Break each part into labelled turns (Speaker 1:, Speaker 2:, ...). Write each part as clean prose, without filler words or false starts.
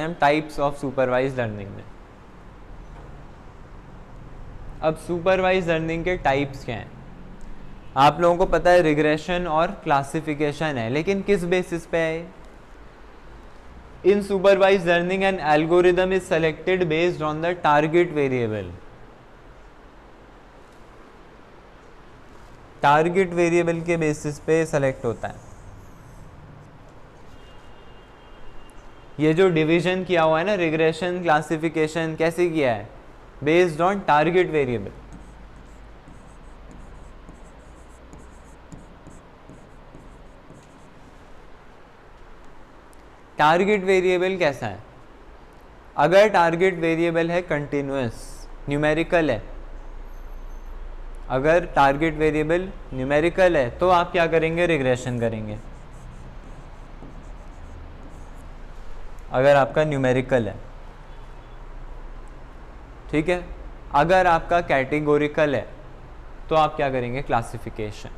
Speaker 1: हम types of supervise learning में। अब सुपरवाइज लर्निंग के टाइप्स क्या हैं? आप लोगों को पता है रिग्रेशन और क्लासिफिकेशन है, लेकिन किस बेसिस पे है? In supervise learning N algorithm is selected based on the target variable. Target variable के बेसिस पे सेलेक्ट होता है। ये जो डिवीजन किया हुआ है ना, रिग्रेशन क्लासिफिकेशन, कैसे किया है? Based on target variable. Target variable कैसा है? अगर टारगेट वेरिएबल है कंटिन्यूअस, न्यूमेरिकल है, अगर टारगेट वेरिएबल न्यूमेरिकल है तो आप क्या करेंगे? रिग्रेशन करेंगे। अगर आपका न्यूमेरिकल है, ठीक है। अगर आपका कैटेगोरिकल है तो आप क्या करेंगे? क्लासिफिकेशन।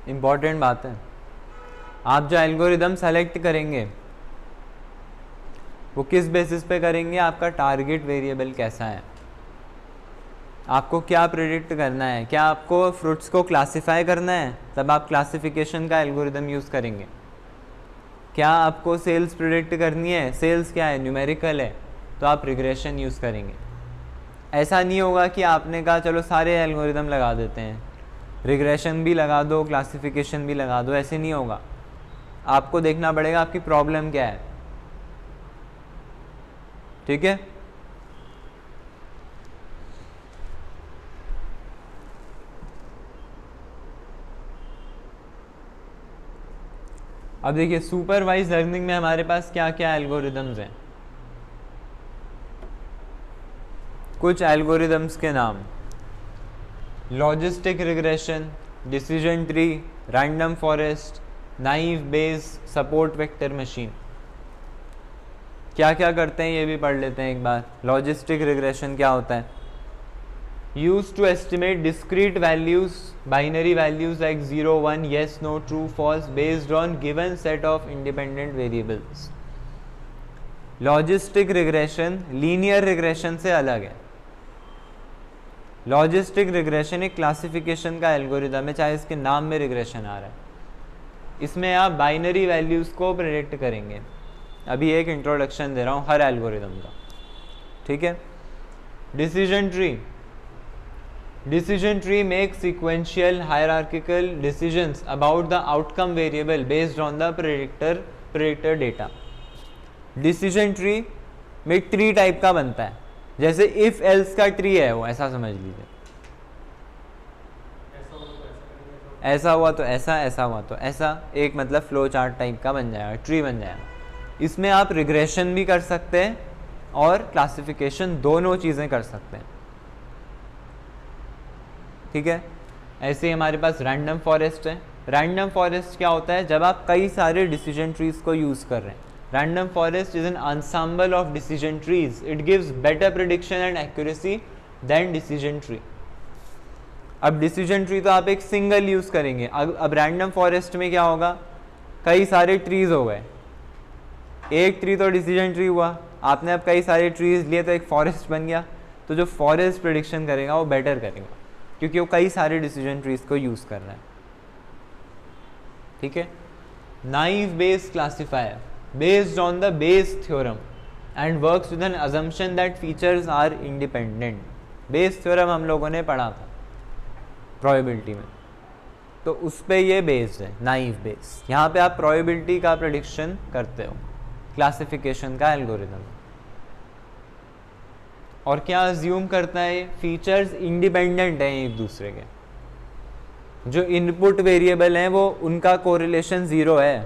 Speaker 1: इंपॉर्टेंट बात है, आप जो एल्गोरिदम सेलेक्ट करेंगे वो किस बेसिस पे करेंगे? आपका टारगेट वेरिएबल कैसा है, आपको क्या प्रेडिक्ट करना है, क्या आपको फ्रूट्स को क्लासिफाई करना है, तब आप क्लासिफिकेशन का एल्गोरिदम यूज़ करेंगे। क्या आपको सेल्स प्रेडिक्ट करनी है, सेल्स क्या है? न्यूमेरिकल है, तो आप रिग्रेशन यूज़ करेंगे। ऐसा नहीं होगा कि आपने कहा चलो सारे एल्गोरिदम लगा देते हैं, रिग्रेशन भी लगा दो, क्लासिफिकेशन भी लगा दो, ऐसे नहीं होगा। आपको देखना पड़ेगा आपकी प्रॉब्लम क्या है, ठीक है। अब देखिए सुपरवाइज लर्निंग में हमारे पास क्या क्या एल्गोरिदम्स हैं। कुछ एल्गोरिदम्स के नाम: logistic regression, decision tree, random forest, naive base, support vector machine. क्या क्या करते हैं ये भी पढ़ लेते हैं एक बार। लॉजिस्टिक रिग्रेशन क्या होता है? Use to estimate discrete values, binary values like 0, 1, yes, no, true, false based on given set of independent variables. Logistic regression linear regression से अलग है। लॉजिस्टिक रिग्रेशन एक क्लासिफिकेशन का एल्गोरिदम है, चाहे इसके नाम में रिग्रेशन आ रहा है। इसमें आप बाइनरी वैल्यूज को प्रेडिक्ट करेंगे। अभी एक इंट्रोडक्शन दे रहा हूँ हर एल्गोरिदम का, ठीक है। Decision tree, decision tree make sequential hierarchical decisions about the outcome variable based on the predictor data. Decision tree में ट्री टाइप का बनता है, जैसे इफ एल्स का ट्री है वो, ऐसा समझ लीजिए। ऐसा हुआ तो ऐसा, ऐसा हुआ तो ऐसा, एक मतलब फ्लो चार्ट टाइप का बन जाएगा, ट्री बन जाएगा। इसमें आप रिग्रेशन भी कर सकते हैं और क्लासिफिकेशन, दोनों चीज़ें कर सकते हैं, ठीक है। ऐसे ही हमारे पास रैंडम फॉरेस्ट है। रैंडम फॉरेस्ट क्या होता है? जब आप कई सारे डिसीजन ट्रीज को यूज़ कर रहे हैं। Random forest is an ensemble of decision trees, it gives better prediction and accuracy than decision tree. अब डिसीजन ट्री तो आप एक सिंगल यूज़ करेंगे। अब रैंडम फॉरेस्ट में क्या होगा? कई सारे ट्रीज हो गए, एक ट्री तो डिसीजन ट्री हुआ, आपने अब कई सारे ट्रीज लिए तो एक फॉरेस्ट बन गया। तो जो फॉरेस्ट प्रिडिक्शन करेगा वो बेटर करेगा, क्योंकि वो कई सारे डिसीजन ट्रीज को यूज़ कर रहा है, ठीक है। Naive Bayes classifier based on the Bayes theorem and works with an assumption that features are independent. Bayes theorem हम लोगों ने पढ़ा था प्रोबेबिलिटी में, तो उस पर ये बेस्ड है नाइव बेस। यहाँ पे आप प्रोबेबिलिटी का प्रेडिक्शन करते हो, क्लासिफिकेशन का एल्गोरिदम। और क्या अज्यूम करता है? फीचर्स इंडिपेंडेंट हैं एक दूसरे के। जो इनपुट वेरिएबल हैं वो उनका कोरिलेशन 0 है।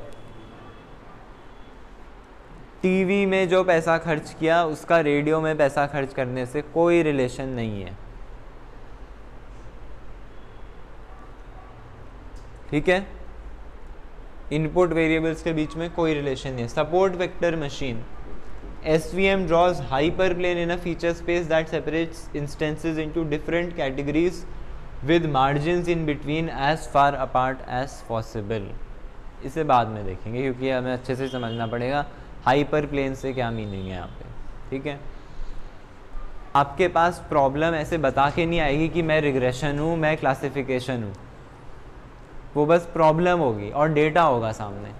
Speaker 1: टीवी में जो पैसा खर्च किया उसका रेडियो में पैसा खर्च करने से कोई रिलेशन नहीं है, ठीक है। इनपुट वेरिएबल्स के बीच में कोई रिलेशन नहीं है. Support vector machine, SVM draws hyperplane in a feature space that separates instances into different categories with margins in between as far apart as possible. इसे बाद में देखेंगे क्योंकि हमें अच्छे से समझना पड़ेगा हाइपर प्लेन से क्या मीनिंग है यहाँ पे. ठीक है, आपके पास प्रॉब्लम ऐसे बता के नहीं आएगी कि मैं रिग्रेशन हूँ, मैं क्लासिफिकेशन हूँ. वो बस प्रॉब्लम होगी और डेटा होगा सामने.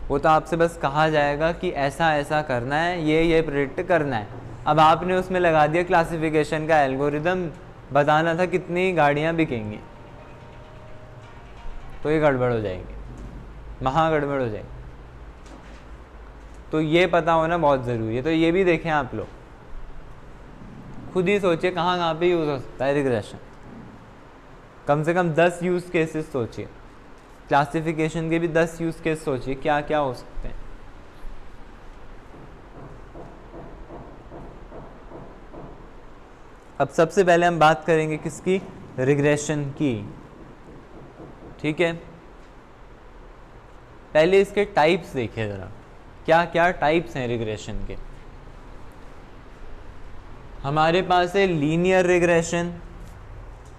Speaker 1: वो तो आपसे बस कहा जाएगा कि ऐसा ऐसा करना है, ये प्रेडिक्ट करना है. अब आपने उसमें लगा दिया क्लासिफिकेशन का एल्गोरिदम, बताना था कितनी गाड़ियाँ बिकेंगी, तो ये गड़बड़ हो जाएगी, महा गड़बड़ हो जाएगी. तो ये पता होना बहुत ज़रूरी है. तो ये भी देखें आप लोग, खुद ही सोचिए कहाँ कहाँ पे यूज़ हो सकता है रिग्रेशन. कम से कम 10 यूज़ केसेस सोचिए, क्लासिफिकेशन के भी 10 यूज़ केस सोचिए क्या क्या हो सकते हैं. अब सबसे पहले हम बात करेंगे किसकी, रिग्रेशन की. ठीक है, पहले इसके टाइप्स देखिए ज़रा, क्या क्या टाइप्स हैं रिग्रेशन के. हमारे पास है linear regression,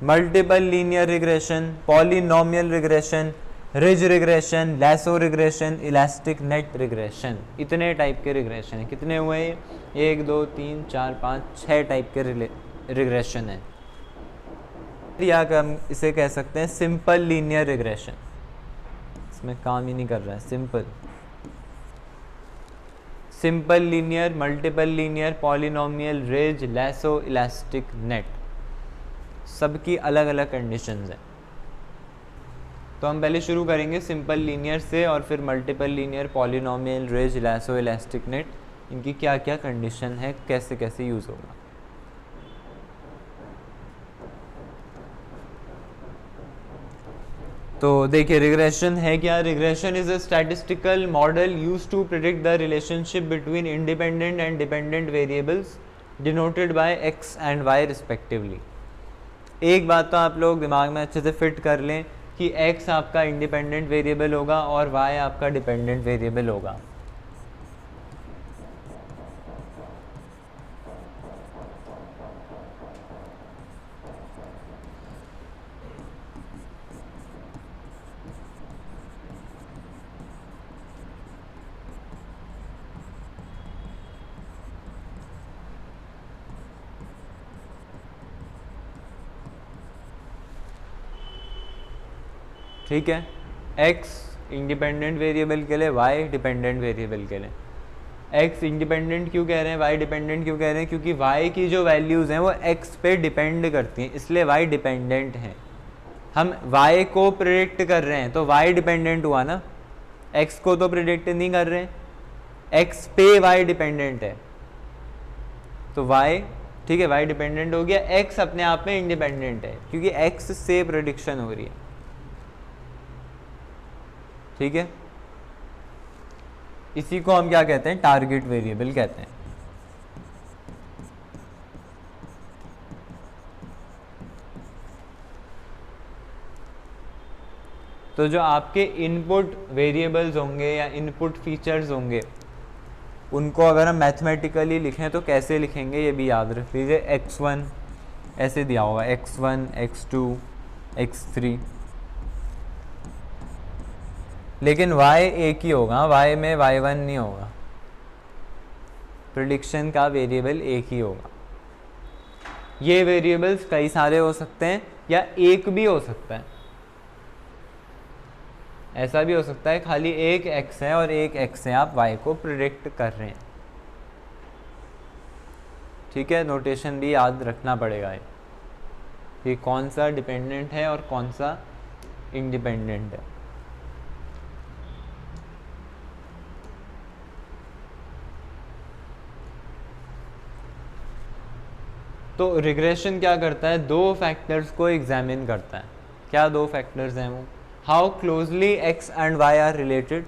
Speaker 1: multiple linear regression, polynomial regression, ridge regression, lasso regression, elastic net regression. इतने टाइप के रिग्रेशन हैं. कितने हुए ये, 1 2 3 4 5 6 टाइप के रिग्रेशन हैं. या हम इसे कह सकते हैं सिंपल लीनियर रिग्रेशन. इसमें काम ही नहीं कर रहा है. Simple linear, multiple linear, polynomial, ridge, lasso, elastic net, सबकी अलग अलग कंडीशंस हैं. तो हम पहले शुरू करेंगे सिंपल लीनियर से और फिर multiple linear, polynomial, ridge, lasso, elastic net, इनकी क्या क्या कंडीशन है, कैसे कैसे यूज़ होगा. तो देखिए रिग्रेशन है क्या. Regression is a statistical model used to predict the relationship between independent and dependent variables denoted by X and Y respectively. एक बात तो आप लोग दिमाग में अच्छे से फिट कर लें कि x आपका इंडिपेंडेंट वेरिएबल होगा और y आपका डिपेंडेंट वेरिएबल होगा. ठीक है, x इंडिपेंडेंट वेरिएबल के लिए, y डिपेंडेंट वेरिएबल के लिए. x इंडिपेंडेंट क्यों कह रहे हैं, y डिपेंडेंट क्यों कह रहे हैं, क्योंकि y की जो वैल्यूज़ हैं वो x पे डिपेंड करती हैं, इसलिए y डिपेंडेंट है. हम y को प्रेडिक्ट कर रहे हैं तो y डिपेंडेंट हुआ ना, x को तो प्रेडिक्ट नहीं कर रहे हैं, x पे y डिपेंडेंट है. तो y, ठीक है, y डिपेंडेंट हो गया, x अपने आप में इंडिपेंडेंट है क्योंकि x से प्रेडिक्शन हो रही है. ठीक है, इसी को हम क्या कहते हैं, टारगेट वेरिएबल कहते हैं. तो जो आपके इनपुट वेरिएबल्स होंगे या इनपुट फीचर्स होंगे, उनको अगर हम मैथमेटिकली लिखें तो कैसे लिखेंगे ये भी याद रख लीजिए. x1 ऐसे दिया होगा, x1, x2, x3, लेकिन y एक ही होगा, y में y1 नहीं होगा. प्रेडिक्शन का वेरिएबल एक ही होगा. ये वेरिएबल्स कई सारे हो सकते हैं या एक भी हो सकता है. ऐसा भी हो सकता है खाली एक x है और एक x है, आप y को प्रेडिक्ट कर रहे हैं. ठीक है, नोटेशन भी याद रखना पड़ेगा कि कौन सा डिपेंडेंट है और कौन सा इंडिपेंडेंट है. तो रिग्रेशन क्या करता है, 2 फैक्टर्स को एग्जामिन करता है. क्या 2 फैक्टर्स हैं वो, how closely x and y are related,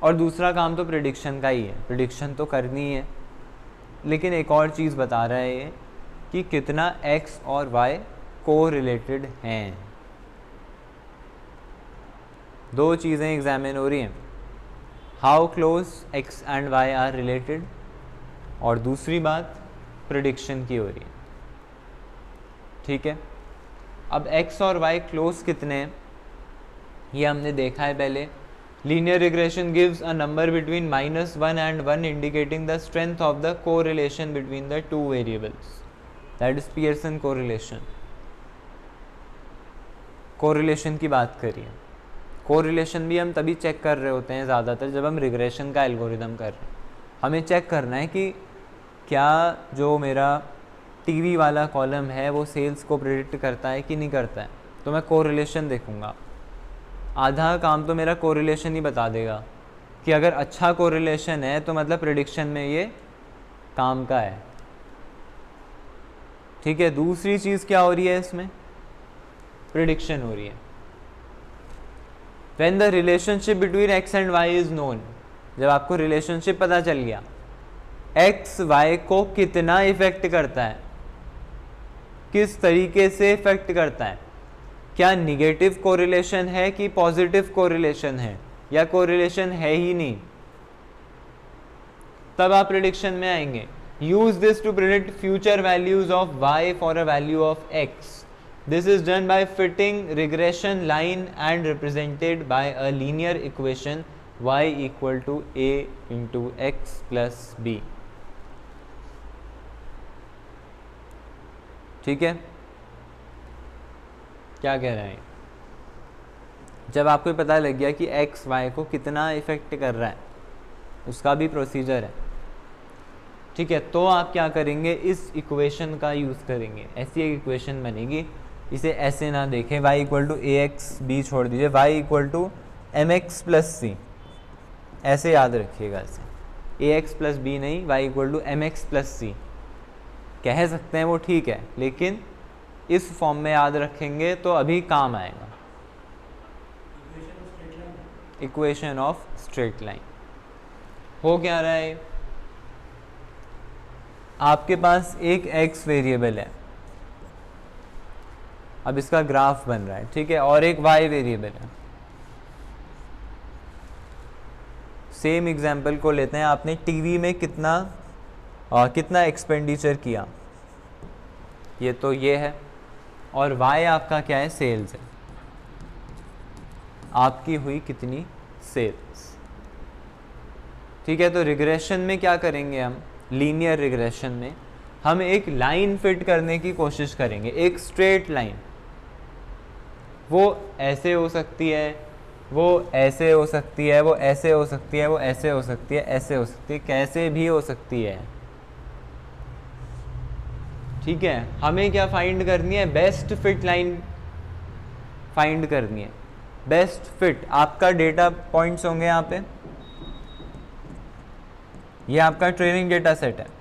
Speaker 1: और दूसरा काम तो प्रेडिक्शन का ही है. प्रेडिक्शन तो करनी है, लेकिन एक और चीज़ बता रहा है ये कि कितना x और y को रिलेटेड हैं. दो चीज़ें एग्जामिन हो रही हैं, how close x and y are related, और दूसरी बात प्रिडिक्शन की हो रही है। ठीक है, अब x और y क्लोज कितने हैं ये हमने देखा है पहले। Linear regression gives a number between -1 and 1 indicating the strength of the correlation between the two variables, that is Pearson correlation. Correlation की बात करिए, कोरिलेशन भी हम तभी चेक कर रहे होते हैं ज़्यादातर जब हम रिग्रेशन का एल्गोरिदम कर रहे हैं। हमें चेक करना है कि क्या जो मेरा टीवी वाला कॉलम है वो सेल्स को प्रेडिक्ट करता है कि नहीं करता है, तो मैं कोरिलेशन देखूंगा। आधा काम तो मेरा कोरिलेशन ही बता देगा कि अगर अच्छा कोरिलेशन है तो मतलब प्रेडिक्शन में ये काम का है। ठीक है, दूसरी चीज़ क्या हो रही है इसमें, प्रिडिक्शन हो रही है। When the relationship between x and y is known, जब आपको रिलेशनशिप पता चल गया x y को कितना इफेक्ट करता है, किस तरीके से इफेक्ट करता है, क्या निगेटिव कोरिलेशन है कि पॉजिटिव कोरिलेशन है, या कोरिलेशन है ही नहीं, तब आप प्रिडिक्शन में आएंगे। Use this to predict future values of y for a value of x. This is done by fitting regression line and represented by a linear equation y equal to a into x plus b. ठीक है, क्या कह रहे हैं, जब आपको पता लग गया कि x y को कितना इफेक्ट कर रहा है, उसका भी प्रोसीजर है। ठीक है, तो आप क्या करेंगे, इस इक्वेशन का यूज़ करेंगे। ऐसी एक इक्वेशन बनेगी, इसे ऐसे ना देखें y equal to A X B छोड़ दीजिए, y equal to M X plus C, ऐसे याद रखिएगा इसे, ए एक्स प्लस बी नहीं, y equal to M X plus C कह सकते हैं, वो ठीक है, लेकिन इस फॉर्म में याद रखेंगे तो अभी काम आएगा। इक्वेशन ऑफ स्ट्रेट लाइन हो क्या रहा है, आपके पास एक x वेरिएबल है, अब इसका ग्राफ बन रहा है, ठीक है, और एक y वेरिएबल है। सेम एग्जाम्पल को लेते हैं, आपने टीवी में कितना एक्सपेंडिचर किया, ये तो ये है, और y आपका क्या है, सेल्स है, आपकी हुई कितनी सेल्स। ठीक है, तो रिग्रेशन में क्या करेंगे हम, लीनियर रिग्रेशन में हम एक लाइन फिट करने की कोशिश करेंगे, एक स्ट्रेट लाइन। वो ऐसे हो सकती है, वो ऐसे हो सकती है, वो ऐसे हो सकती है, वो ऐसे हो सकती है, ऐसे हो सकती है, कैसे भी हो सकती है। ठीक है, हमें क्या फाइंड करनी है, बेस्ट फिट लाइन फाइंड करनी है। बेस्ट फिट, आपका डेटा पॉइंट्स होंगे यहाँ पे, ये आपका ट्रेनिंग डेटा सेट है।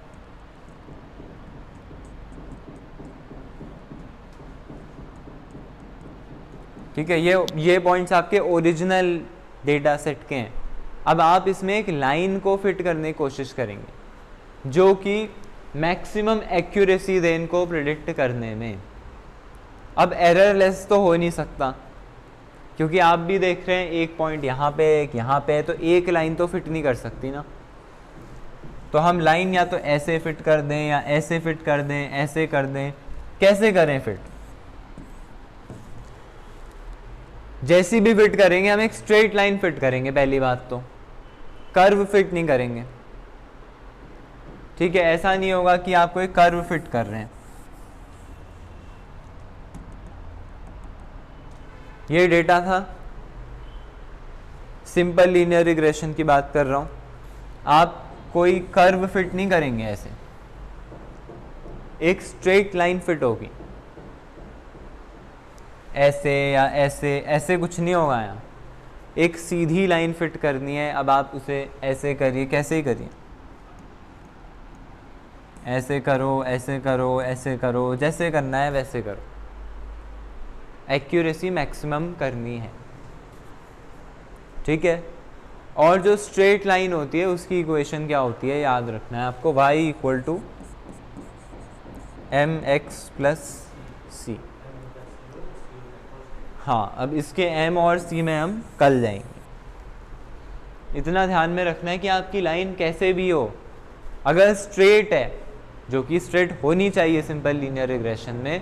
Speaker 1: ठीक है, ये पॉइंट्स आपके ओरिजिनल डेटा सेट के हैं। अब आप इसमें एक लाइन को फिट करने की कोशिश करेंगे जो कि मैक्सिमम एक्यूरेसी दे इनको प्रिडिक्ट करने में। अब एररलेस तो हो नहीं सकता, क्योंकि आप भी देख रहे हैं एक पॉइंट यहाँ पे, एक यहाँ पे, तो एक लाइन तो फिट नहीं कर सकती ना। तो हम लाइन या तो ऐसे फिट कर दें, या ऐसे फिट कर दें, ऐसे कर दें, कैसे करें फिट। जैसी भी फिट करेंगे हम एक स्ट्रेट लाइन फिट करेंगे, पहली बात तो कर्व फिट नहीं करेंगे। ठीक है, ऐसा नहीं होगा कि आपको एक कर्व फिट कर रहे हैं। ये डेटा था, सिंपल लीनियर रिग्रेशन की बात कर रहा हूं। आप कोई कर्व फिट नहीं करेंगे, ऐसे एक स्ट्रेट लाइन फिट होगी, ऐसे या ऐसे, ऐसे कुछ नहीं होगा। यहाँ एक सीधी लाइन फिट करनी है। अब आप उसे ऐसे करिए, कैसे ही करिए, ऐसे करो, ऐसे करो, ऐसे करो, जैसे करना है वैसे करो, एक्यूरेसी मैक्सिमम करनी है। ठीक है, और जो स्ट्रेट लाइन होती है उसकी इक्वेशन क्या होती है, याद रखना है आपको, y equal to M X plus C. हाँ, अब इसके एम और सी में हम कल जाएंगे। इतना ध्यान में रखना है कि आपकी लाइन कैसे भी हो, अगर स्ट्रेट है, जो कि स्ट्रेट होनी चाहिए सिंपल लीनियर रिग्रेशन में,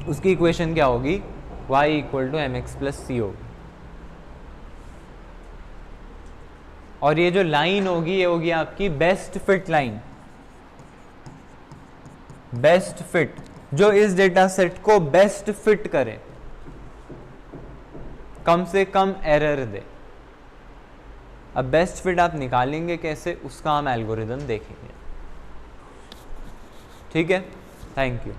Speaker 1: उसकी इक्वेशन क्या होगी, y equal to M X plus C होगी। और ये जो लाइन होगी ये होगी आपकी best fit line, best fit, जो इस डेटा सेट को बेस्ट फिट करे, कम से कम एरर दे। अब बेस्ट फिट आप निकालेंगे कैसे, उसका हम एल्गोरिदम देखेंगे। ठीक है, थैंक यू।